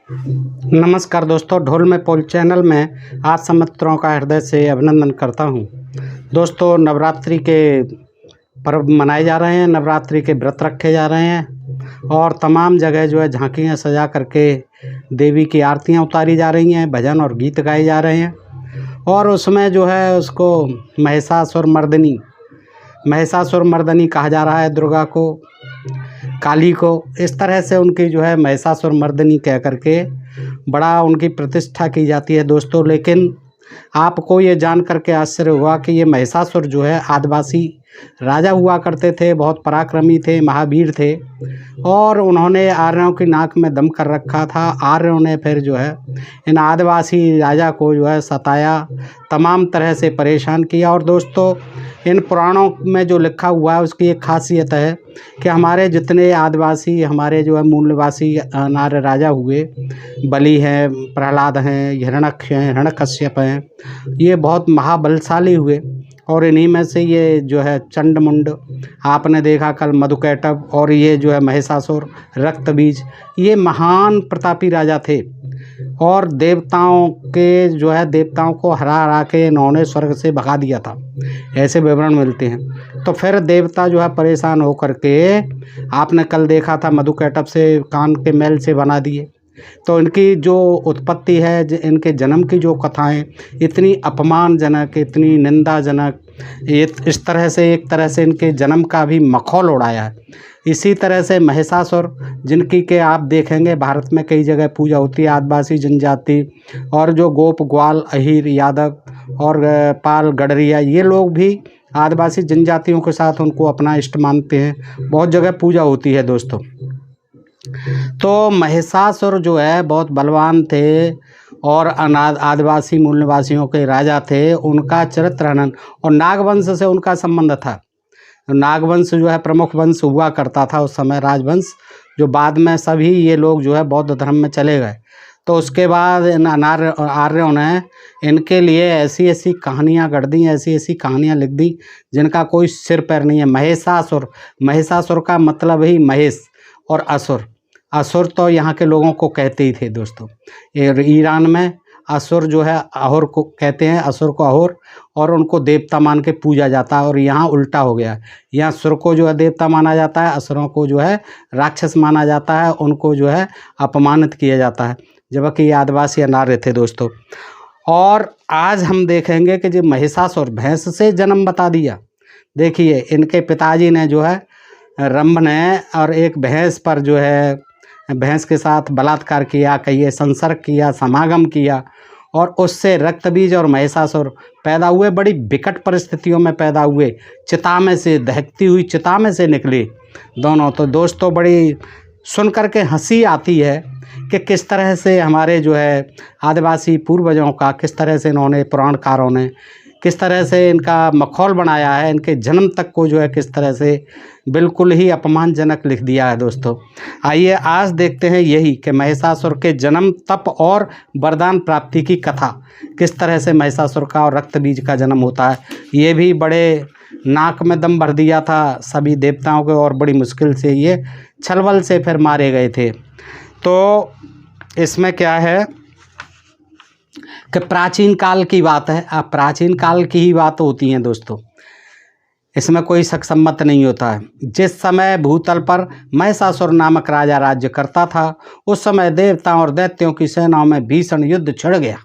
नमस्कार दोस्तों, ढोल में पोल चैनल में आप सब मित्रों का हृदय से अभिनंदन करता हूं। दोस्तों, नवरात्रि के पर्व मनाए जा रहे हैं, नवरात्रि के व्रत रखे जा रहे हैं और तमाम जगह जो है झांकियां सजा करके देवी की आरतियां उतारी जा रही हैं, भजन और गीत गाए जा रहे हैं। और उसमें जो है उसको महिषासुर मर्दनी कहा जा रहा है। दुर्गा को, काली को इस तरह से उनकी जो है महिषासुर मर्दनी कह करके बड़ा उनकी प्रतिष्ठा की जाती है दोस्तों। लेकिन आपको ये जान करके आश्चर्य हुआ कि ये महिषासुर जो है आदिवासी राजा हुआ करते थे, बहुत पराक्रमी थे, महावीर थे और उन्होंने आर्यों की नाक में दम कर रखा था। आर्यों ने फिर जो है इन आदिवासी राजा को जो है सताया, तमाम तरह से परेशान किया। और दोस्तों, इन पुराणों में जो लिखा हुआ है उसकी एक खासियत है कि हमारे जितने आदिवासी, हमारे जो है मूल निवासी नार राजा हुए, बलि हैं, प्रहलाद हैं, हिरण्यक्ष हैं, हिरण्यकश्यप हैं, ये बहुत महाबलशाली हुए। और इन्हीं में से ये जो है चंडमुंड आपने देखा कल, मधुकैटभ, और ये जो है महिषासुर, रक्तबीज, ये महान प्रतापी राजा थे। और देवताओं को हरा हरा के इन्होंने स्वर्ग से भगा दिया था, ऐसे विवरण मिलते हैं। तो फिर देवता जो है परेशान होकर के, आपने कल देखा था, मधुकैटभ से कान के मैल से बना दिए। तो इनकी जो उत्पत्ति है, इनके जन्म की जो कथाएं इतनी अपमानजनक, इतनी निंदाजनक, इस तरह से एक तरह से इनके जन्म का भी मखौल उड़ाया है। इसी तरह से महिषासुर, जिनकी के आप देखेंगे भारत में कई जगह पूजा होती है, आदिवासी जनजाति और जो गोप, ग्वाल, अहीर, यादव और पाल, गडरिया, ये लोग भी आदिवासी जनजातियों के साथ उनको अपना इष्ट मानते हैं। बहुत जगह पूजा होती है दोस्तों। तो महिषासुर जो है बहुत बलवान थे और आदिवासी मूल निवासियों के राजा थे। उनका चरित्र हनन और नागवंश से उनका संबंध था। नागवंश जो है प्रमुख वंश हुआ करता था उस समय, राजवंश, जो बाद में सभी ये लोग जो है बौद्ध धर्म में चले गए। तो उसके बाद इन आर्यों ने इनके लिए ऐसी ऐसी कहानियाँ गढ़ दी, ऐसी ऐसी कहानियाँ लिख दी जिनका कोई सिर पैर नहीं है। महिषासुर का मतलब ही महेश और असुर। असुर तो यहाँ के लोगों को कहते ही थे दोस्तों। ईरान में असुर जो है अहुर को कहते हैं, असुर को अहुर, और उनको देवता मान के पूजा जाता है। और यहाँ उल्टा हो गया, यहाँ सुर को जो है देवता माना जाता है, असुरों को जो है राक्षस माना जाता है, उनको जो है अपमानित किया जाता है, जबकि ये आदिवासी अनार्य थे दोस्तों। और आज हम देखेंगे कि जो महिषासुर भैंस से जन्म बता दिया। देखिए, इनके पिताजी ने जो है रंभ ने और एक भैंस पर जो है भैंस के साथ बलात्कार किया, कहिए संसर्ग किया, समागम किया, और उससे रक्तबीज और महिषासुर पैदा हुए। बड़ी विकट परिस्थितियों में पैदा हुए, चिता में से, दहकती हुई चिता में से निकले दोनों। तो दोस्तों, बड़ी सुन कर के हंसी आती है कि किस तरह से हमारे जो है आदिवासी पूर्वजों का, किस तरह से इन्होंने, पुराणकारों ने किस तरह से इनका मखौल बनाया है, इनके जन्म तक को जो है किस तरह से बिल्कुल ही अपमानजनक लिख दिया है दोस्तों। आइए आज देखते हैं यही कि महिषासुर के जन्म, तप और वरदान प्राप्ति की कथा, किस तरह से महिषासुर का और रक्तबीज का जन्म होता है। ये भी बड़े नाक में दम भर दिया था सभी देवताओं को और बड़ी मुश्किल से ये छलवल से फिर मारे गए थे। तो इसमें क्या है कि प्राचीन काल की बात है। अब प्राचीन काल की ही बात होती है दोस्तों, इसमें कोई शक सम्मत नहीं होता है। जिस समय भूतल पर महिषासुर नामक राजा राज्य करता था, उस समय देवताओं और दैत्यों की सेनाओं में भीषण युद्ध छिड़ गया।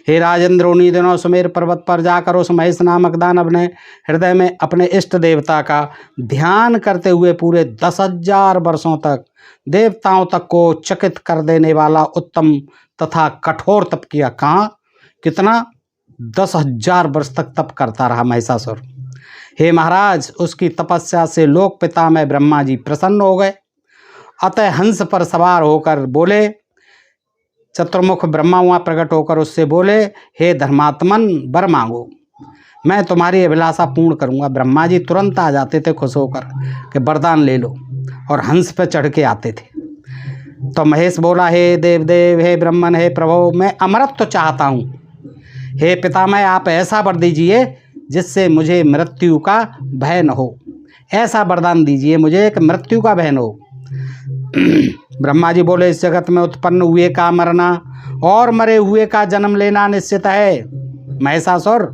हे राजेंद्र, उन्हीं दिनों सुमेर पर्वत पर जाकर उस महेश नामक दानव ने हृदय में अपने इष्ट देवता का ध्यान करते हुए पूरे 10,000 वर्षों तक देवताओं तक को चकित कर देने वाला उत्तम तथा कठोर तप किया। कहाँ, कितना, 10,000 वर्ष तक तप करता रहा महिषासुर। हे महाराज, उसकी तपस्या से लोक पिता में ब्रह्मा जी प्रसन्न हो गए। अतः हंस पर सवार होकर बोले, चतुर्मुख ब्रह्मा वहाँ प्रकट होकर उससे बोले, हे धर्मात्मन, वर मांगो, मैं तुम्हारी अभिलाषा पूर्ण करूँगा। ब्रह्मा जी तुरंत आ जाते थे खुश होकर कि वरदान ले लो, और हंस पर चढ़ के आते थे। तो महेश बोला, हे देवदेव, हे ब्रह्मन, हे प्रभु, मैं अमरत्व तो चाहता हूँ। हे पितामह, आप ऐसा वर दीजिए जिससे मुझे मृत्यु का भय न हो। ऐसा वरदान दीजिए मुझे कि मृत्यु का भय न हो। ब्रह्मा जी बोले इस जगत में उत्पन्न हुए का मरना और मरे हुए का जन्म लेना निश्चित है महिषासुर।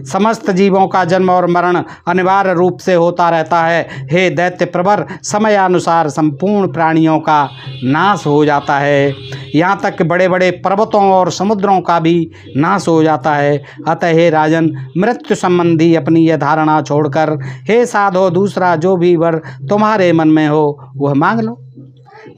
समस्त जीवों का जन्म और मरण अनिवार्य रूप से होता रहता है। हे दैत्य प्रवर, समयानुसार संपूर्ण प्राणियों का नाश हो जाता है, यहाँ तक कि बड़े बड़े पर्वतों और समुद्रों का भी नाश हो जाता है। अतः हे राजन, मृत्यु संबंधी अपनी यह धारणा छोड़कर हे साधो दूसरा जो भी वर तुम्हारे मन में हो वह मांग लो।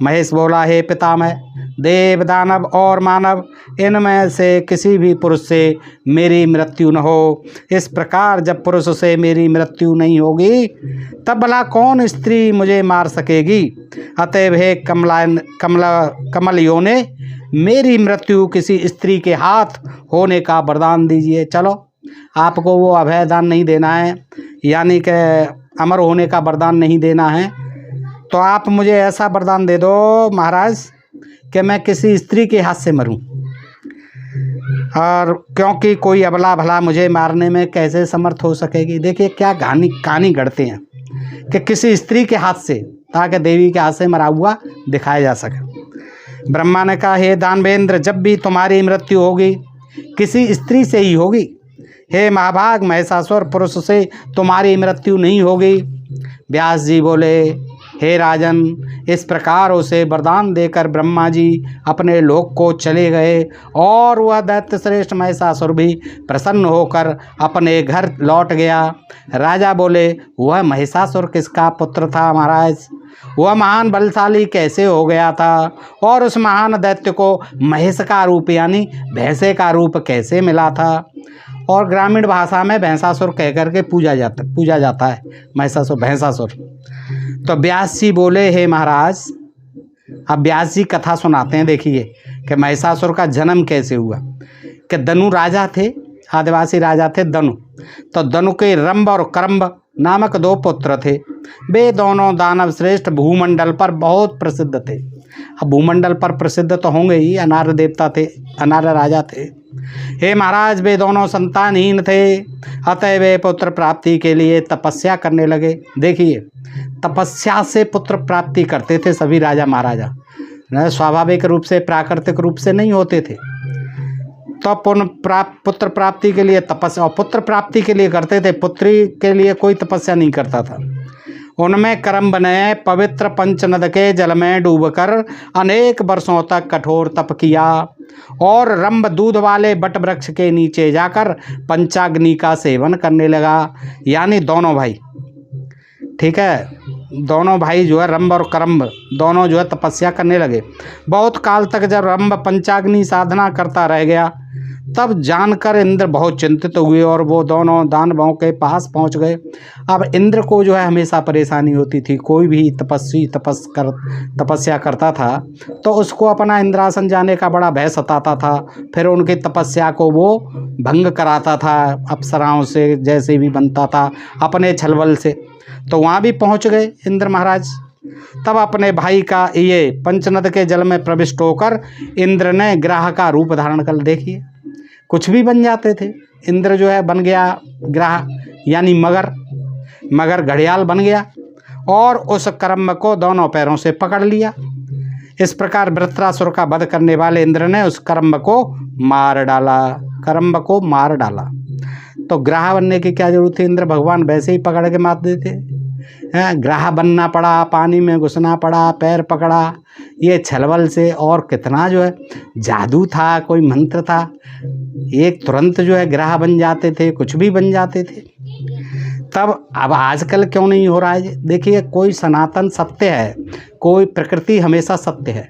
महेश बोला, हे पितामह, देव दानव और मानव इनमें से किसी भी पुरुष से मेरी मृत्यु न हो। इस प्रकार जब पुरुष से मेरी मृत्यु नहीं होगी तब भला कौन स्त्री मुझे मार सकेगी। अतएव हे कमल योने, मेरी मृत्यु किसी स्त्री के हाथ होने का वरदान दीजिए। चलो, आपको वो अभय दान नहीं देना है, यानी कि अमर होने का वरदान नहीं देना है, तो आप मुझे ऐसा वरदान दे दो महाराज कि मैं किसी स्त्री के हाथ से मरूं। और क्योंकि कोई अबला भला मुझे मारने में कैसे समर्थ हो सकेगी। देखिए क्या कहानी गढ़ते हैं कि किसी स्त्री के हाथ से, ताकि देवी के हाथ से मरा हुआ दिखाया जा सके। ब्रह्मा ने कहा, हे दानवेंद्र, जब भी तुम्हारी मृत्यु होगी किसी स्त्री से ही होगी। हे महाभाग महिषासुर, पुरुष से तुम्हारी मृत्यु नहीं होगी। व्यास जी बोले, हे राजन, इस प्रकार उसे वरदान देकर ब्रह्मा जी अपने लोक को चले गए और वह दैत्य श्रेष्ठ महिषासुर भी प्रसन्न होकर अपने घर लौट गया। राजा बोले, वह महिषासुर किसका पुत्र था महाराज? वह महान बलशाली कैसे हो गया था और उस महान दैत्य को महेश का रूप यानी भैंसे का रूप कैसे मिला था? और ग्रामीण भाषा में भैंसासुर कह करके पूजा जाता है महिषासुर, भैंसासुर। तो व्यास जी बोले, हे महाराज, अब व्यास जी कथा सुनाते हैं। देखिए कि महिषासुर का जन्म कैसे हुआ। कि दनु राजा थे, आदिवासी राजा थे दनु। तो दनु के रंभ और करम्ब नामक 2 पुत्र थे। वे दोनों दानव श्रेष्ठ भूमंडल पर बहुत प्रसिद्ध थे। अब भूमंडल पर प्रसिद्ध तो होंगे ही, अनार्य देवता थे, अनार्य राजा थे। हे महाराज, वे दोनों संतानहीन थे, अतः वे पुत्र प्राप्ति के लिए तपस्या करने लगे। देखिए, तपस्या से पुत्र प्राप्ति करते थे सभी राजा महाराजा, स्वाभाविक रूप से, प्राकृतिक रूप से नहीं होते थे। तो पुत्र प्राप्ति के लिए तपस्या, और पुत्र प्राप्ति के लिए करते थे, पुत्री के लिए कोई तपस्या नहीं करता था। उनमें करम्ब ने पवित्र पंचनद के जल में डूबकर अनेक वर्षों तक कठोर तप किया और रंभ दूध वाले बट वृक्ष के नीचे जाकर पंचाग्नि का सेवन करने लगा। यानी दोनों भाई, ठीक है, दोनों भाई जो है रंभ और करम्ब दोनों जो है तपस्या करने लगे। बहुत काल तक जब रंभ पंचाग्नि साधना करता रह गया तब जानकर इंद्र बहुत चिंतित हुए और वो दोनों दानवों के पास पहुंच गए। अब इंद्र को जो है हमेशा परेशानी होती थी। कोई भी तपस्वी तपस्या करता था तो उसको अपना इंद्रासन जाने का बड़ा भय सताता था। फिर उनकी तपस्या को वो भंग कराता था, अप्सराओं से जैसे भी बनता था अपने छलबल से। तो वहाँ भी पहुँच गए इंद्र महाराज। तब अपने भाई का ये पंचनद के जल में प्रविष्ट होकर इंद्र ने ग्राह का रूप धारण कर, देखिए कुछ भी बन जाते थे। इंद्र जो है बन गया ग्राह यानी मगर घड़ियाल बन गया और उस करम्ब को दोनों पैरों से पकड़ लिया। इस प्रकार वृत्रासुर का वध करने वाले इंद्र ने उस करम्ब को मार डाला। तो ग्राह बनने की क्या जरूरत थी? इंद्र भगवान वैसे ही पकड़ के मार देते। ग्राह बनना पड़ा, पानी में घुसना पड़ा, पैर पकड़ा, ये छलबल से। और कितना जो है जादू था, कोई मंत्र था, एक तुरंत जो है ग्राह बन जाते थे, कुछ भी बन जाते थे। तब अब आजकल क्यों नहीं हो रहा है? देखिए, कोई सनातन सत्य है, कोई प्रकृति हमेशा सत्य है।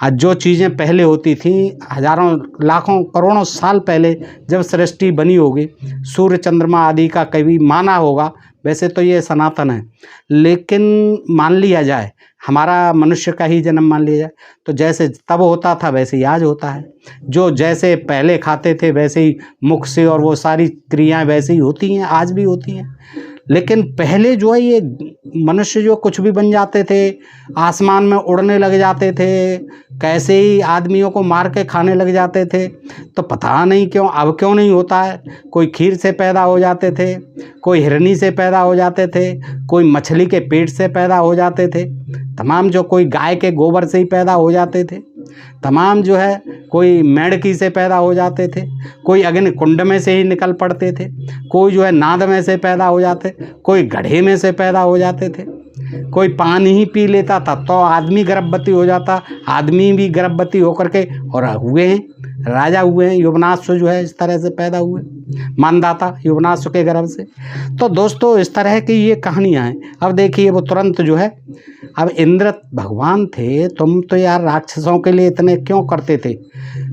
आज जो चीज़ें पहले होती थी हजारों लाखों करोड़ों साल पहले जब सृष्टि बनी होगी, सूर्य चंद्रमा आदि का कभी माना होगा, वैसे तो ये सनातन है। लेकिन मान लिया जाए, हमारा मनुष्य का ही जन्म मान लिया जाए, तो जैसे तब होता था वैसे ही आज होता है। जो जैसे पहले खाते थे वैसे ही मुख से और वो सारी क्रियाएं वैसे ही होती हैं, आज भी होती हैं। लेकिन पहले जो है ये मनुष्य जो कुछ भी बन जाते थे, आसमान में उड़ने लग जाते थे, कैसे ही आदमियों को मार के खाने लग जाते थे। तो पता नहीं क्यों, अब क्यों नहीं होता है। कोई खीर से पैदा हो जाते थे, कोई हिरनी से पैदा हो जाते थे, कोई मछली के पेट से पैदा हो जाते थे। तमाम जो कोई गाय के गोबर से ही पैदा हो जाते थे, तमाम जो है कोई मेंढकी से पैदा हो जाते थे, कोई अग्नि कुंड में से ही निकल पड़ते थे, कोई जो है नाद में से पैदा हो जाते, कोई गड्ढे में से पैदा हो जाते थे, कोई पानी ही पी लेता था तो आदमी गर्भवती हो जाता, आदमी भी गर्भवती होकर के और हुए हैं, राजा हुए हैं। युवनाश्व जो है इस तरह से पैदा हुए, मानदाता युवनाश्व के गर्भ से। तो दोस्तों इस तरह की ये कहानियाँ हैं। अब देखिए वो तुरंत जो है, अब इंद्र भगवान थे, तुम तो यार राक्षसों के लिए इतने क्यों करते थे,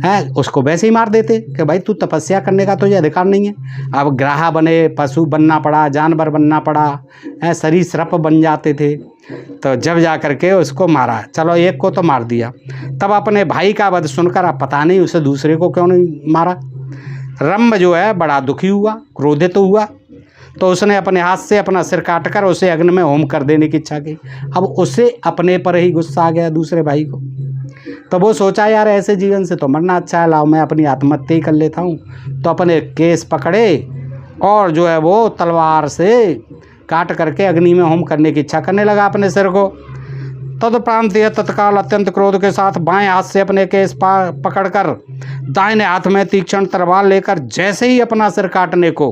हैं? उसको वैसे ही मार देते कि भाई तू तपस्या करने का तुझे अधिकार नहीं है। अब ग्राह बने, पशु बनना पड़ा, जानवर बनना पड़ा, सरीसृप बन जाते थे। तो जब जा कर के उसको मारा, चलो एक को तो मार दिया, तब अपने भाई का वध सुनकर अब पता नहीं उसे दूसरे को क्यों नहीं मारा। रंभ जो है बड़ा दुखी हुआ, क्रोधित हुआ, तो उसने अपने हाथ से अपना सिर काट कर उसे अग्नि में होम कर देने की इच्छा की। अब उसे अपने पर ही गुस्सा आ गया दूसरे भाई को, तो वो सोचा यार ऐसे जीवन से तो मरना अच्छा है, लाओ मैं अपनी आत्महत्या ही कर लेता हूँ। तो अपने केस पकड़े और जो है वो तलवार से काट करके अग्नि में होम करने की इच्छा करने लगा अपने सिर को। तदुपरांत यह तत्काल अत्यंत क्रोध के साथ बाएं हाथ से अपने केस पकड़कर दाहिने हाथ में तीक्ष्ण तलवार लेकर जैसे ही अपना सिर काटने को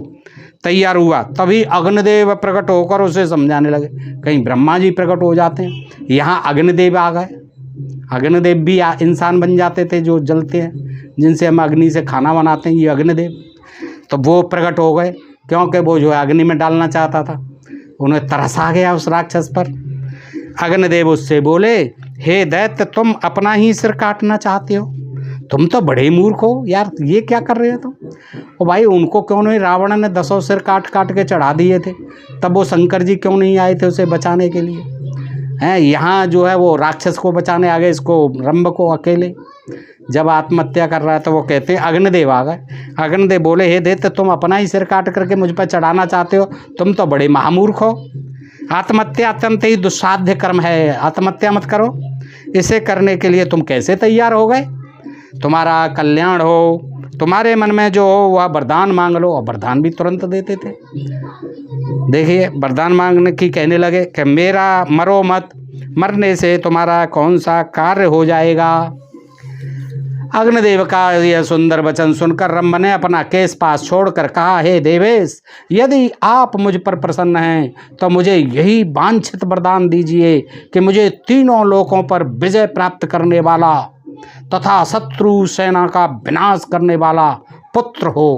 तैयार हुआ, तभी अग्निदेव प्रकट होकर उसे समझाने लगे। कहीं ब्रह्मा जी प्रकट हो जाते हैं, यहाँ अग्निदेव आ गए। अग्निदेव भी इंसान बन जाते थे जो जलते हैं, जिनसे हम अग्नि से खाना बनाते हैं, ये अग्निदेव। तो वो प्रकट हो गए क्योंकि वो जो है अग्नि में डालना चाहता था, उन्हें तरस आ गया उस राक्षस पर। अग्निदेव उससे बोले, हे दैत्य, तुम अपना ही सिर काटना चाहते हो, तुम तो बड़े मूर्ख हो यार, ये क्या कर रहे हो तुम। और भाई उनको क्यों नहीं, रावण ने 10 सिर काट काट के चढ़ा दिए थे, तब वो शंकर जी क्यों नहीं आए थे उसे बचाने के लिए, हैं? यहाँ जो है वो राक्षस को बचाने आ गए, इसको रंभ को अकेले। जब आत्महत्या कर रहा है तो वो कहते हैं अग्निदेव आ गए। अग्निदेव बोले, हे दैत्य, तुम अपना ही सिर काट करके मुझ पर चढ़ाना चाहते हो, तुम तो बड़े महामूर्ख हो। आत्महत्या अत्यंत ही दुस्साध्य कर्म है, आत्महत्या मत करो। इसे करने के लिए तुम कैसे तैयार हो गए? तुम्हारा कल्याण हो, तुम्हारे मन में जो हो वह वरदान मांग लो। और वरदान भी तुरंत देते थे। देखिए वरदान मांगने की कहने लगे कि मेरा मरो मत, मरने से तुम्हारा कौन सा कार्य हो जाएगा। अग्निदेव का यह सुंदर वचन सुनकर रंभ ने अपना केस पास छोड़कर कहा, हे देवेश, यदि आप मुझ पर प्रसन्न हैं तो मुझे यही वांछित वरदान दीजिए कि मुझे तीनों लोकों पर विजय प्राप्त करने वाला तथा शत्रु सेना का विनाश करने वाला पुत्र हो।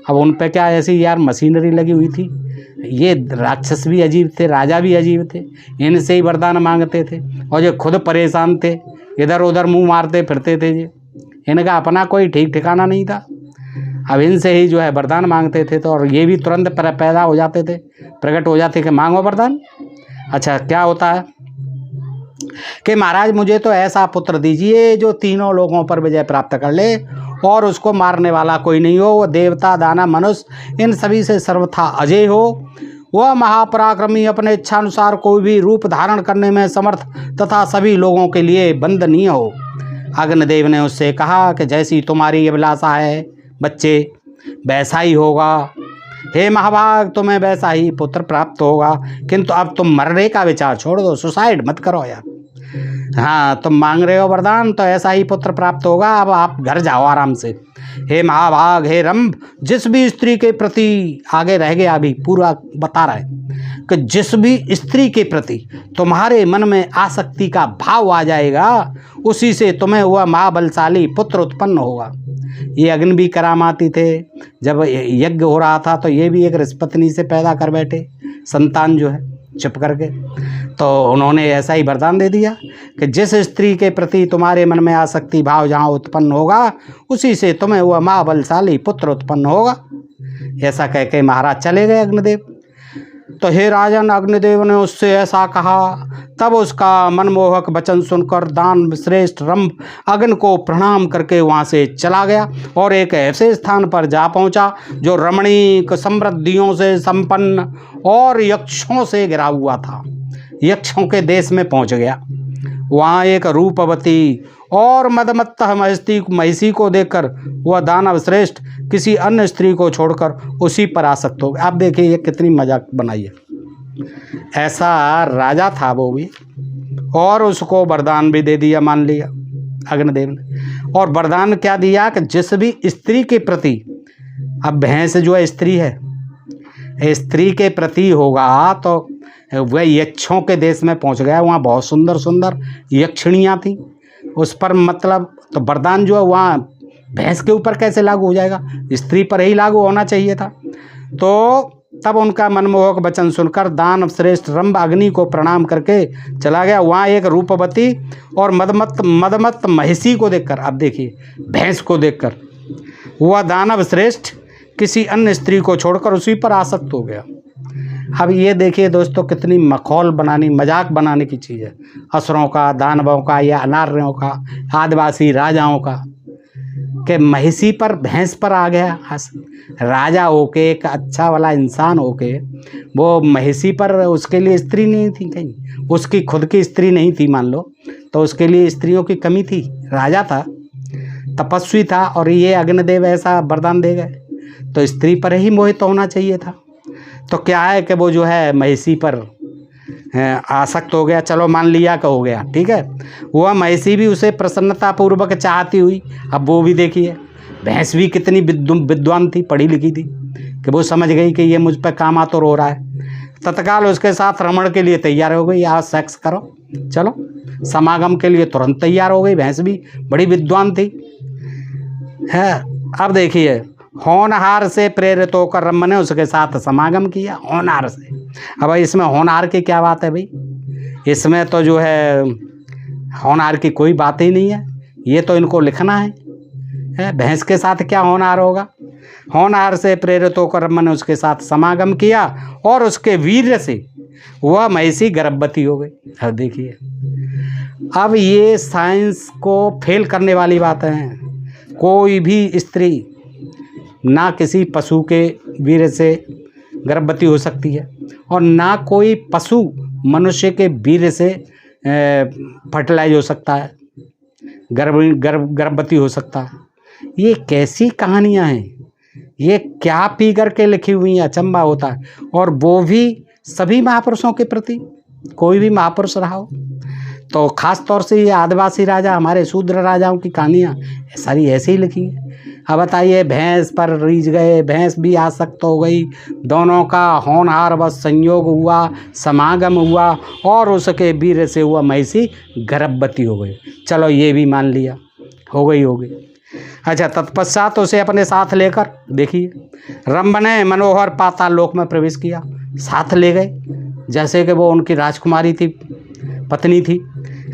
अब उन पे क्या ऐसी यार मशीनरी लगी हुई थी, ये राक्षस भी अजीब थे, राजा भी अजीब थे, इनसे ही वरदान मांगते थे और जो खुद परेशान थे, इधर उधर मुंह मारते फिरते थे, ये इनका अपना कोई ठीक ठिकाना नहीं था। अब इनसे ही जो है वरदान मांगते थे, तो और ये भी तुरंत पैदा हो जाते थे, प्रकट हो जाते कि मांगो वरदान। अच्छा क्या होता है कि महाराज मुझे तो ऐसा पुत्र दीजिए जो तीनों लोगों पर विजय प्राप्त कर ले और उसको मारने वाला कोई नहीं हो, वो देवता दानव मनुष्य इन सभी से सर्वथा अजय हो, वह महापराक्रमी, अपने इच्छानुसार कोई भी रूप धारण करने में समर्थ तथा सभी लोगों के लिए वंदनीय हो। अग्निदेव ने उससे कहा कि जैसी तुम्हारी अभिलाषा है बच्चे, वैसा ही होगा। हे महाभाग, तुम्हें वैसा ही पुत्र प्राप्त होगा, किंतु अब तुम मरने का विचार छोड़ दो, सुसाइड मत करो यार। हाँ, तुम मांग रहे हो वरदान तो ऐसा ही पुत्र प्राप्त होगा, अब आप घर जाओ आराम से। हे महाभाग, हे रंभ, जिस भी स्त्री के प्रति, आगे रह गया अभी पूरा बता रहा है कि जिस भी स्त्री के प्रति तुम्हारे मन में आसक्ति का भाव आ जाएगा, उसी से तुम्हें वह महाबलशाली पुत्र उत्पन्न होगा। ये अग्नि भी करामाती थे, जब यज्ञ हो रहा था तो ये भी एक रिश्पत्नी से पैदा कर बैठे संतान जो है चुप करके। तो उन्होंने ऐसा ही वरदान दे दिया कि जिस स्त्री के प्रति तुम्हारे मन में आसक्ति भाव जहाँ उत्पन्न होगा, उसी से तुम्हें वह महाबलशाली पुत्र उत्पन्न होगा। ऐसा कह के महाराज चले गए अग्निदेव। तो हे राजन, अग्निदेव ने उससे ऐसा कहा। तब उसका मनमोहक वचन सुनकर दान श्रेष्ठ रंभ अग्नि को प्रणाम करके वहाँ से चला गया और एक ऐसे स्थान पर जा पहुँचा जो रमणीक समृद्धियों से संपन्न और यक्षों से घिरा हुआ था। यक्षों के देश में पहुँच गया। वहाँ एक रूपवती और मदमत्त महिषी को देखकर वह दानव श्रेष्ठ किसी अन्य स्त्री को छोड़कर उसी पर आसक्त हो गया। आप देखिए ये कितनी मजाक बनाई है। ऐसा राजा था वो भी, और उसको वरदान भी दे दिया, मान लिया अग्निदेव ने। और वरदान क्या दिया कि जिस भी स्त्री के प्रति, अब भैंस जो है स्त्री है, स्त्री के प्रति होगा तो वह यक्षों के देश में पहुंच गया। वहाँ बहुत सुंदर सुंदर यक्षिणियाँ थी, उस पर मतलब तो वरदान जो है वहाँ भैंस के ऊपर कैसे लागू हो जाएगा, स्त्री पर ही लागू होना चाहिए था। तो तब उनका मनमोहक वचन सुनकर दानव श्रेष्ठ रंभ अग्नि को प्रणाम करके चला गया। वहाँ एक रूपवती और मदमत महिषी को देखकर, अब देखिए भैंस को देखकर वह दानव श्रेष्ठ किसी अन्य स्त्री को छोड़कर उसी पर आसक्त हो गया। अब ये देखिए दोस्तों, कितनी मखौल बनानी, मजाक बनाने की चीज़ है, असुरों का, दानवों का, या अनार्यों का, आदिवासी राजाओं का, कि महिषी पर, भैंस पर आ गया। राजा होके, एक अच्छा वाला इंसान होके वो महिषी पर, उसके लिए स्त्री नहीं थी कहीं, उसकी खुद की स्त्री नहीं थी मान लो, तो उसके लिए स्त्रियों की कमी थी। राजा था, तपस्वी था, और ये अग्निदेव ऐसा वरदान दे गए, तो स्त्री पर ही मोहित होना चाहिए था। तो क्या है कि वो जो है महिषी पर आसक्त हो गया। चलो मान लिया कि हो गया, ठीक है। वह महिषी भी उसे प्रसन्नतापूर्वक चाहती हुई, अब वो भी देखिए भैंस भी कितनी विद्वान थी, पढ़ी लिखी थी, कि वो समझ गई कि ये मुझ पर काम आतुर हो रहा है। तत्काल उसके साथ रमण के लिए तैयार हो गई, आज सेक्स करो, चलो समागम के लिए तुरंत तैयार हो गई। भैंस भी बड़ी विद्वान थी है। अब देखिए, होनहार से प्रेरित होकर रम ने उसके साथ समागम किया, होनहार से। अब इसमें होनहार की क्या बात है भाई, इसमें तो जो है होनहार की कोई बात ही नहीं है, ये तो इनको लिखना है भैंस के साथ क्या होनहार होगा। होनहार से प्रेरित होकर रम ने उसके साथ समागम किया और उसके वीर्य से वह महिषी गर्भवती हो गई। अब देखिए, अब ये साइंस को फेल करने वाली बात है। कोई भी स्त्री ना किसी पशु के वीर्य से गर्भवती हो सकती है, और ना कोई पशु मनुष्य के वीर्य से फर्टिलाइज हो सकता है, गर्भवती हो सकता है। ये कैसी कहानियाँ हैं, ये क्या पी करके लिखी हुई हैं, अचंभा होता है। और वो भी सभी महापुरुषों के प्रति, कोई भी महापुरुष रहा हो, तो ख़ास तौर से ये आदिवासी राजा, हमारे शूद्र राजाओं की कहानियाँ सारी ऐसे ही लिखी हैं। अब बताइए, भैंस पर रीझ गए, भैंस भी आसक्त हो गई, दोनों का होनहार बस संयोग हुआ, समागम हुआ, और उसके वीर्य से हुआ महिषी गर्भवती हो गई। चलो ये भी मान लिया, हो गई। अच्छा, तत्पश्चात उसे अपने साथ लेकर देखिए रंभ ने मनोहर पाताल लोक में प्रवेश किया। साथ ले गए, जैसे कि वो उनकी राजकुमारी थी, पत्नी थी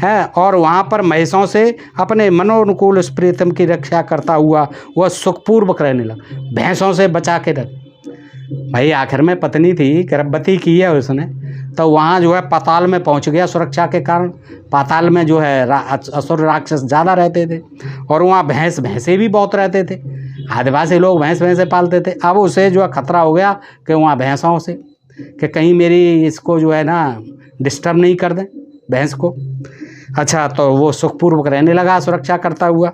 है। और वहाँ पर महिषों से अपने मनोनुकूल उस प्रीतम की रक्षा करता हुआ वह सुखपूर्वक रहने लगा। भैंसों से बचा के रख भाई, आखिर में पत्नी थी, गर्भवती की है उसने, तो वहाँ जो है पाताल में पहुँच गया सुरक्षा के कारण। पाताल में जो है असुर राक्षस ज़्यादा रहते थे, और वहाँ भैंसे भी बहुत रहते थे। आदिवासी लोग भैंसे पालते थे। अब उसे जो है खतरा हो गया कि वहाँ भैंसों से, कि कहीं मेरी इसको जो है ना डिस्टर्ब नहीं कर दें भैंस को। अच्छा, तो वो सुखपूर्वक रहने लगा सुरक्षा करता हुआ।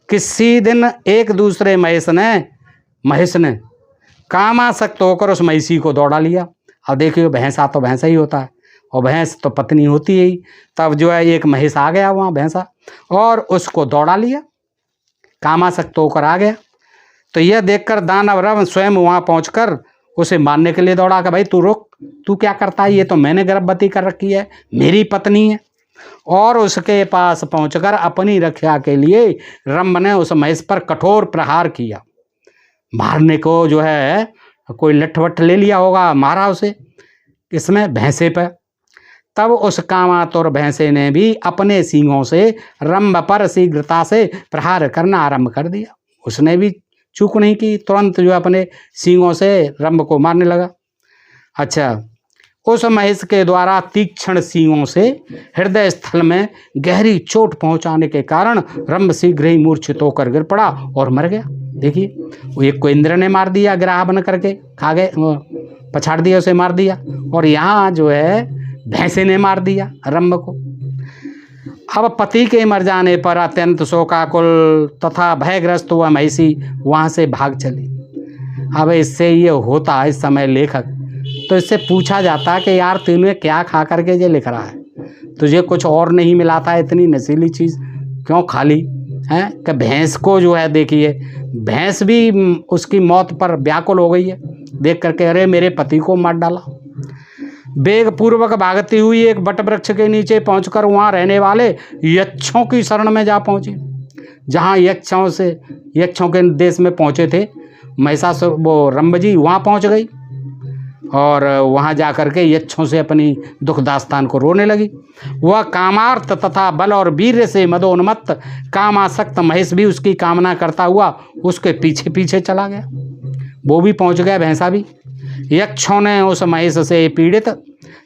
किसी दिन एक दूसरे महेश ने कामासक्त होकर उस महिषी को दौड़ा लिया। अब देखिए, भैंसा तो भैंसा ही होता है, और भैंस तो पत्नी होती ही। तब जो है एक महिष आ गया वहाँ भैंसा, और उसको दौड़ा लिया, कामासक्त होकर आ गया। तो यह देखकर दानव रम स्वयं वहाँ पहुँचकर उसे मारने के लिए दौड़ा कि भाई तू रुक, तू क्या करता है, ये तो मैंने गर्भवती कर रखी है, मेरी पत्नी है। और उसके पास पहुंचकर अपनी रक्षा के लिए रंभ ने उस महिष पर कठोर प्रहार किया। मारने को जो है कोई लठवठ ले लिया होगा, मारा उसे, इसमें भैंसे पर। तब उस कामातुर भैंसे ने भी अपने सींगों से रंभ पर शीघ्रता से प्रहार करना आरंभ कर दिया। उसने भी चूक नहीं की, तुरंत जो अपने सींगों से रंभ को मारने लगा। अच्छा, उस महिष के द्वारा तीक्ष्ण सींगों से हृदय स्थल में गहरी चोट पहुंचाने के कारण रंभ शीघ्र ही मूर्छित होकर गिर पड़ा और मर गया। देखिए, वो एक को इंद्र ने मार दिया, गिराह बन करके खा गए, पछाड़ दिया, उसे मार दिया। और यहाँ जो है भैंसे ने मार दिया रंभ को। अब पति के मर जाने पर अत्यंत शोकाकुल तथा भयग्रस्त हुआ महिषी वहाँ से भाग चली। अब इससे ये होता इस समय लेखक, तो इससे पूछा जाता कि यार तूने क्या खा करके ये लिख रहा है, तुझे कुछ और नहीं मिला था, इतनी नशीली चीज़ क्यों खा ली है? कि भैंस को जो है देखिए, भैंस भी उसकी मौत पर व्याकुल हो गई है देख करके, अरे मेरे पति को मार डाला। वेग पूर्वक भागती हुई एक बट वृक्ष के नीचे पहुंचकर वहां रहने वाले यक्षों की शरण में जा पहुंची। जहां यक्षों के देश में पहुंचे थे महिषासुर, वो रंभ जी वहां पहुंच गई और वहां जाकर के यक्षों से अपनी दुख दास्तान को रोने लगी। वह कामार्थ तथा बल और वीर्य से मदोन्मत्त कामासक्त महेश भी उसकी कामना करता हुआ उसके पीछे पीछे चला गया। वो भी पहुंच गया, भैंसा भी। यक्षों ने उस महेश से पीड़ित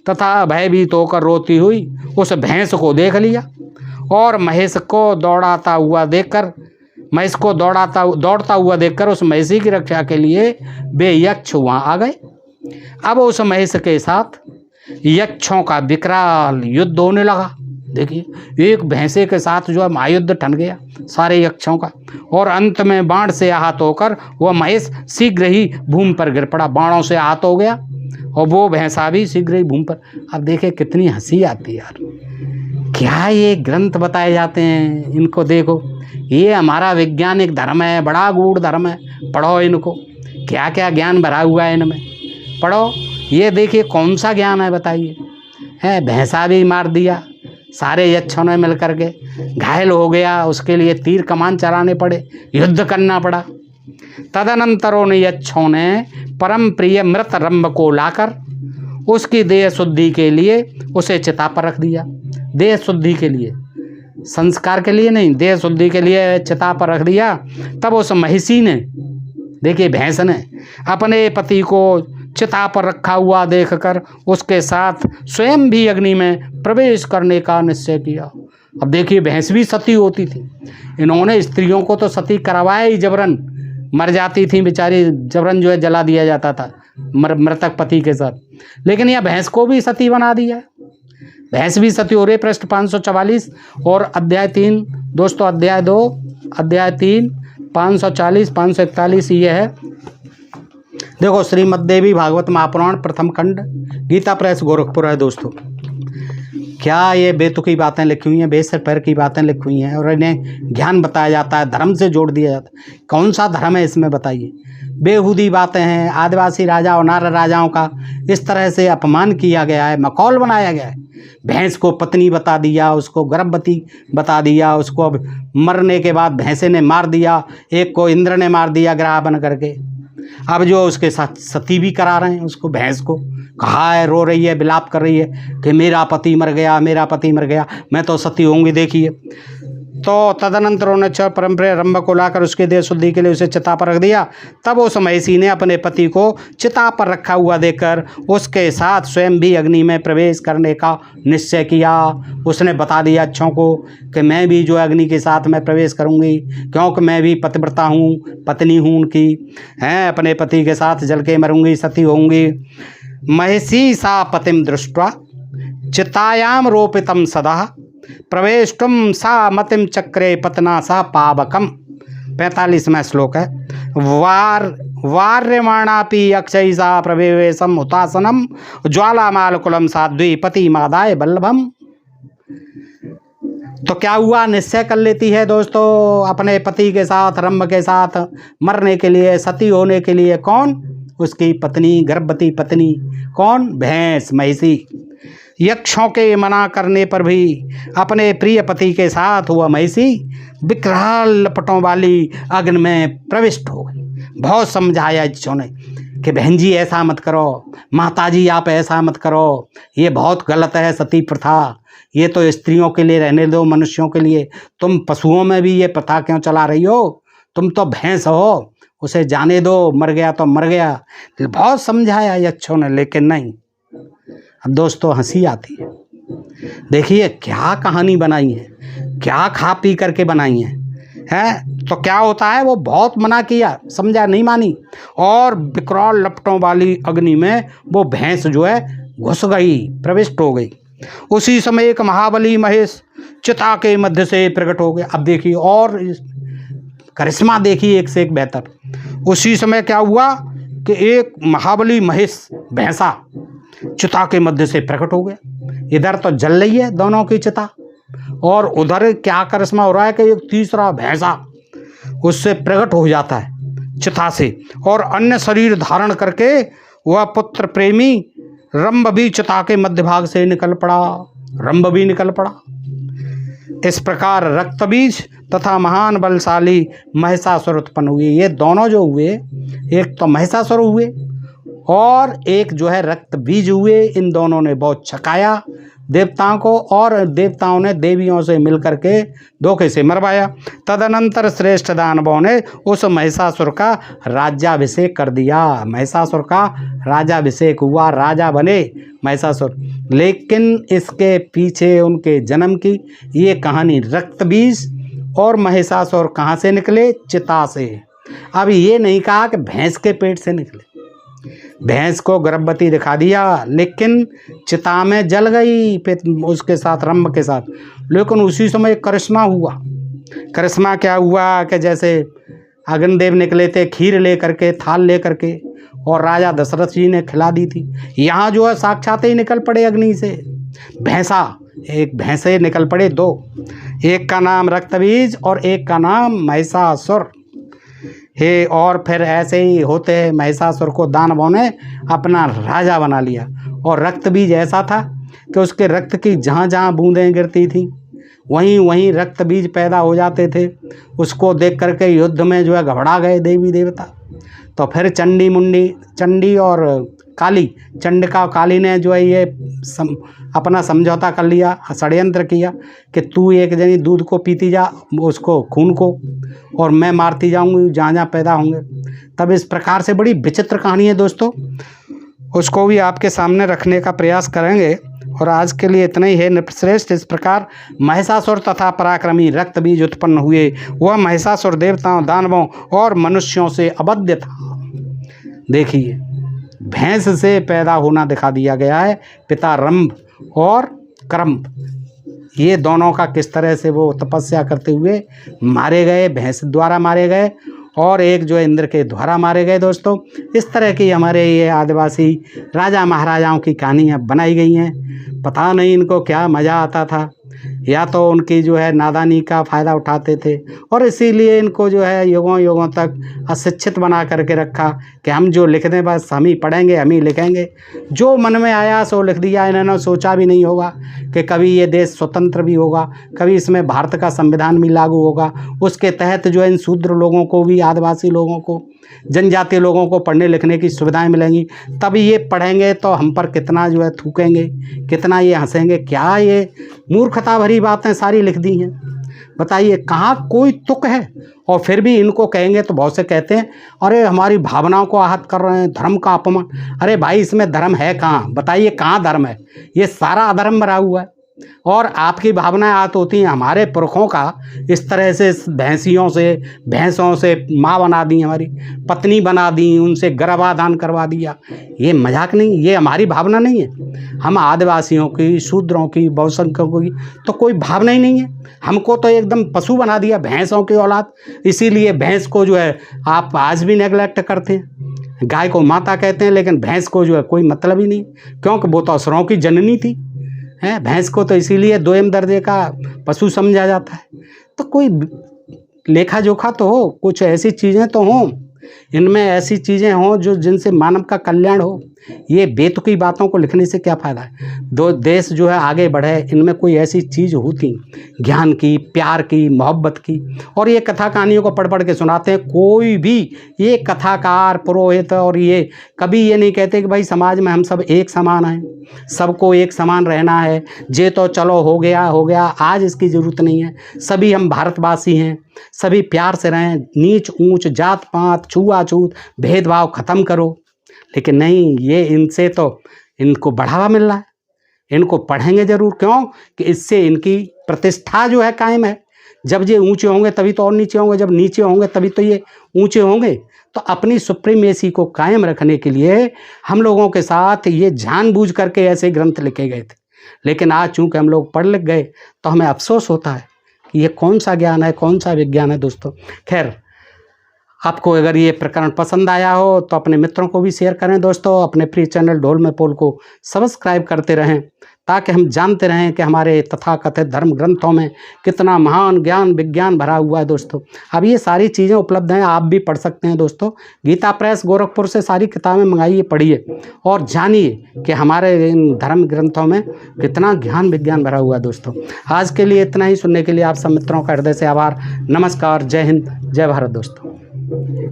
तथा भयभीत होकर रोती हुई उस भैंस को देख लिया और महेश को दौड़ता हुआ देखकर उस महिषी की रक्षा के लिए वे यक्ष वहां आ गए। अब उस महेश के साथ यक्षों का विकराल युद्ध होने लगा। देखिए, एक भैंसे के साथ जो है महायुद्ध ठन गया सारे यक्षों का, और अंत में बाण से आहत होकर वह महेश शीघ्र ही भूमि पर गिर पड़ा, बाणों से आहत हो गया और वो भैंसा भी शीघ्र ही भूमि पर। अब देखिए कितनी हंसी आती है यार, क्या ये ग्रंथ बताए जाते हैं, इनको देखो, ये हमारा वैज्ञानिक धर्म है, बड़ा गूढ़ धर्म है। पढ़ो इनको, क्या क्या ज्ञान भरा हुआ है इनमें, पढ़ो। ये देखिए कौन सा ज्ञान है बताइए, है भैंसा भी मार दिया सारे यक्षों ने मिल करके, घायल हो गया, उसके लिए तीर कमान चलाने पड़े, युद्ध करना पड़ा। तदनंतर उन यक्षों ने परम प्रिय मृत रंभ को लाकर उसकी देह शुद्धि के लिए उसे चिता पर रख दिया। देह शुद्धि के लिए, संस्कार के लिए नहीं, देह शुद्धि के लिए चिता पर रख दिया। तब उस महिषी ने, देखिए भैंस ने, अपने पति को चिता पर रखा हुआ देखकर उसके साथ स्वयं भी अग्नि में प्रवेश करने का निश्चय किया। अब देखिए भैंस भी सती होती थी, इन्होंने स्त्रियों को तो सती करवाया ही, जबरन मर जाती थी बेचारी, जबरन जो है जला दिया जाता था मृतक पति के साथ, लेकिन यह भैंस को भी सती बना दिया। भैंस भी सती हो रही। पृष्ठ 544 और अध्याय 3 दोस्तों, अध्याय 2 अध्याय 3 540 541 ये है। देखो, श्रीमद् देवी भागवत महापुराण प्रथम खंड, गीता प्रेस गोरखपुर है दोस्तों। क्या ये बेतुकी बातें लिखी हुई हैं, बेसर पैर की बातें लिखी हुई हैं और इन्हें ज्ञान बताया जाता है, धर्म से जोड़ दिया जाता है। कौन सा धर्म है इसमें बताइए? बेहूदी बातें हैं। आदिवासी राजा और नार राजाओं का इस तरह से अपमान किया गया है, मखौल बनाया गया है। भैंस को पत्नी बता दिया, उसको गर्भवती बता दिया, उसको अब मरने के बाद भैंसे ने मार दिया, एक को इंद्र ने मार दिया ग्राह बन करके। अब जो उसके साथ सती भी करा रहे हैं, उसको भैंस को कहा है, रो रही है, विलाप कर रही है कि मेरा पति मर गया, मेरा पति मर गया, मैं तो सती होंगी। देखिए, तो तदनंतर उन्होंने परंपरा रंभ को लाकर उसके देह शुद्धि के लिए उसे चिता पर रख दिया। तब उस महिषी ने अपने पति को चिता पर रखा हुआ देखकर उसके साथ स्वयं भी अग्नि में प्रवेश करने का निश्चय किया। उसने बता दिया अच्छों को कि मैं भी जो अग्नि के साथ मैं प्रवेश करूंगी, क्योंकि मैं भी पतिव्रता हूँ, पत्नी हूँ उनकी, हैं, अपने पति के साथ जल के मरूंगी, सती होंगी। महिषी सा पतिम दृष्ट्वा चितायाम रोपितम सदा प्रवेष्टुम सा मतिम चक्रे पतना सा पावकम। 45वां श्लोक है। वार्यमाणापि अक्षय सा प्रवेशम हुतासनम ज्वालामालकुलम साध्वी पति मादाय बल्लभम। तो क्या हुआ, निश्चय कर लेती है दोस्तों अपने पति के साथ, रंभ के साथ मरने के लिए, सती होने के लिए। कौन? उसकी पत्नी, गर्भवती पत्नी। कौन? भैंस, महिषी। यक्षों के मना करने पर भी अपने प्रिय पति के साथ हुआ महिषी विकराल लपटों वाली अग्नि में प्रविष्ट हो गई। बहुत समझाया यक्षों ने कि बहन जी ऐसा मत करो, माताजी आप ऐसा मत करो, ये बहुत गलत है सती प्रथा, ये तो स्त्रियों के लिए रहने दो, मनुष्यों के लिए। तुम पशुओं में भी ये प्रथा क्यों चला रही हो? तुम तो भैंस हो, उसे जाने दो, मर गया तो मर गया। बहुत समझाया यक्षों ने, लेकिन नहीं। अब दोस्तों हंसी आती है। देखिए क्या कहानी बनाई है, क्या खा पी करके बनाई है। तो क्या होता है, वो बहुत मना किया, समझा, नहीं मानी, और विकराल लपटों वाली अग्नि में वो भैंस जो है घुस गई, प्रविष्ट हो गई। उसी समय एक महाबली महेश चिता के मध्य से प्रकट हो गया। अब देखिए और करिश्मा देखिए एक से एक बेहतर। उसी समय क्या हुआ कि एक महाबली महेश भैंसा चिता के मध्य से प्रकट हो गया। इधर तो जल रही है दोनों की चिता, और उधर क्या करिश्मा हो रहा है कि एक तीसरा भैंसा उससे प्रकट हो जाता है चिता से, और अन्य शरीर धारण करके वह पुत्र प्रेमी रंभ भी चिता के मध्य भाग से निकल पड़ा। रंभ भी निकल पड़ा। इस प्रकार रक्तबीज तथा महान बलशाली महिषासुर उत्पन्न हुए। ये दोनों जो हुए, एक तो महिषासुर हुए और एक जो है रक्त बीज हुए। इन दोनों ने बहुत छकाया देवताओं को, और देवताओं ने देवियों से मिलकर के धोखे से मरवाया। तदनंतर श्रेष्ठ दानवों ने उस महिषासुर का राज्याभिषेक कर दिया। महिषासुर का राज्याभिषेक हुआ, राजा बने महिषासुर। लेकिन इसके पीछे उनके जन्म की ये कहानी, रक्तबीज और महिषासुर कहाँ से निकले? चिता से। अब ये नहीं कहा कि भैंस के पेट से निकले, भैंस को गर्भवती दिखा दिया, लेकिन चिता में जल गई उसके साथ, रंभ के साथ। लेकिन उसी समय करिश्मा हुआ। करिश्मा क्या हुआ कि जैसे अग्निदेव निकले थे खीर ले करके, थाल ले करके, और राजा दशरथ जी ने खिला दी थी। यहाँ जो है साक्षात ही निकल पड़े अग्नि से भैंसा, एक भैंसे निकल पड़े दो, एक का नाम रक्तबीज और एक का नाम महिषासुर है। और फिर ऐसे ही होते महिषासुर को दानवों ने अपना राजा बना लिया। और रक्तबीज ऐसा था कि उसके रक्त की जहाँ जहाँ बूंदें गिरती थी वहीं वहीं रक्त बीज पैदा हो जाते थे। उसको देख करके युद्ध में जो है घबरा गए देवी देवता। तो फिर चंडी और काली, चंडिका काली ने जो है ये अपना समझौता कर लिया, षड्यंत्र किया कि तू एक जनी दूध को पीती जा, उसको खून को, और मैं मारती जाऊंगी जहाँ जहाँ पैदा होंगे। तब इस प्रकार से बड़ी विचित्र कहानी है दोस्तों, उसको भी आपके सामने रखने का प्रयास करेंगे। और आज के लिए इतना ही है। नृपश्रेष्ठ इस प्रकार महिषासुर तथा पराक्रमी रक्त बीज उत्पन्न हुए। वह महिषासुर देवताओं, दानवों और मनुष्यों से अवध्य था। देखिए, भैंस से पैदा होना दिखा दिया गया है। पिता रंभ और करम्भ, ये दोनों का किस तरह से वो तपस्या करते हुए मारे गए, भैंस द्वारा मारे गए, और एक जो है इंद्र के द्वारा मारे गए। दोस्तों, इस तरह की हमारे ये आदिवासी राजा महाराजाओं की कहानियाँ बनाई गई हैं। पता नहीं इनको क्या मज़ा आता था, या तो उनकी जो है नादानी का फ़ायदा उठाते थे, और इसीलिए इनको जो है युगों युगों तक अशिक्षित बना करके रखा कि हम जो लिख दें बस हम ही पढ़ेंगे, हम ही लिखेंगे। जो मन में आया सो लिख दिया। इन्होंने सोचा भी नहीं होगा कि कभी ये देश स्वतंत्र भी होगा, कभी इसमें भारत का संविधान भी लागू होगा, उसके तहत जो है इन शूद्र लोगों को भी, आदिवासी लोगों को, जनजातीय लोगों को पढ़ने लिखने की सुविधाएं मिलेंगी। तब ये पढ़ेंगे तो हम पर कितना जो है थूकेंगे, कितना ये हंसेंगे। क्या ये मूर्खता भरी बातें सारी लिख दी हैं, बताइए, कहाँ कोई तुक है। और फिर भी इनको कहेंगे तो बहुत से कहते हैं अरे हमारी भावनाओं को आहत कर रहे हैं, धर्म का अपमान। अरे भाई, इसमें धर्म है कहाँ? बताइए, कहाँ धर्म है? ये सारा अधर्म भरा हुआ है। और आपकी भावनाएं आहत होती हैं। हमारे पुरखों का इस तरह से भैंसों से माँ बना दी, हमारी पत्नी बना दी, उनसे गर्भाधान करवा दिया। ये मजाक नहीं, ये हमारी भावना नहीं है। हम आदिवासियों की, शूद्रों की, बहुसंख्यकों की तो कोई भावना ही नहीं है। हमको तो एकदम पशु बना दिया, भैंसों की औलाद। इसीलिए भैंस को जो है आप आज भी नेगलेक्ट करते हैं। गाय को माता कहते हैं, लेकिन भैंस को जो है कोई मतलब ही नहीं, क्योंकि वो तो असुरों की जननी थी। हैं, भैंस को तो इसीलिए दोयम दर्जे का पशु समझा जाता है। तो कोई लेखा जोखा तो हो, कुछ ऐसी चीज़ें तो हों, इनमें ऐसी चीज़ें हों जो जिनसे मानव का कल्याण हो। ये बेतुकी बातों को लिखने से क्या फ़ायदा है? दो देश जो है आगे बढ़े, इनमें कोई ऐसी चीज़ होती, ज्ञान की, प्यार की, मोहब्बत की। और ये कथा कहानियों को पढ़ पढ़ के सुनाते हैं। कोई भी ये कथाकार, पुरोहित और ये कभी ये नहीं कहते कि भाई समाज में हम सब एक समान हैं, सबको एक समान रहना है। जे तो चलो हो गया, आज इसकी ज़रूरत नहीं है। सभी हम भारतवासी हैं, सभी प्यार से रहें। नीच ऊंच, जात पात, छुआछूत, भेदभाव ख़त्म करो। लेकिन नहीं, ये इनसे तो इनको बढ़ावा मिल रहा है। इनको पढ़ेंगे ज़रूर, क्यों कि इससे इनकी प्रतिष्ठा जो है कायम है। जब ये ऊंचे होंगे तभी तो और नीचे होंगे, जब नीचे होंगे तभी तो ये ऊंचे होंगे। तो अपनी सुप्रीमेसी को कायम रखने के लिए हम लोगों के साथ ये जानबूझ करके ऐसे ग्रंथ लिखे गए थे। लेकिन आज चूँकि हम लोग पढ़ लिख गए तो हमें अफसोस होता है कि ये कौन सा ज्ञान है, कौन सा विज्ञान है। दोस्तों, खैर, आपको अगर ये प्रकरण पसंद आया हो तो अपने मित्रों को भी शेयर करें। दोस्तों, अपने प्रिय चैनल ढोल में पोल को सब्सक्राइब करते रहें, ताकि हम जानते रहें कि हमारे तथाकथित धर्म ग्रंथों में कितना महान ज्ञान विज्ञान भरा हुआ है दोस्तों। अब ये सारी चीज़ें उपलब्ध हैं, आप भी पढ़ सकते हैं दोस्तों। गीता प्रेस गोरखपुर से सारी किताबें मंगाइए, पढ़िए और जानिए कि हमारे इन धर्म ग्रंथों में कितना ज्ञान विज्ञान भरा हुआ है दोस्तों। आज के लिए इतना ही। सुनने के लिए आप सब मित्रों का हृदय से आभार। नमस्कार, जय हिंद, जय भारत दोस्तों।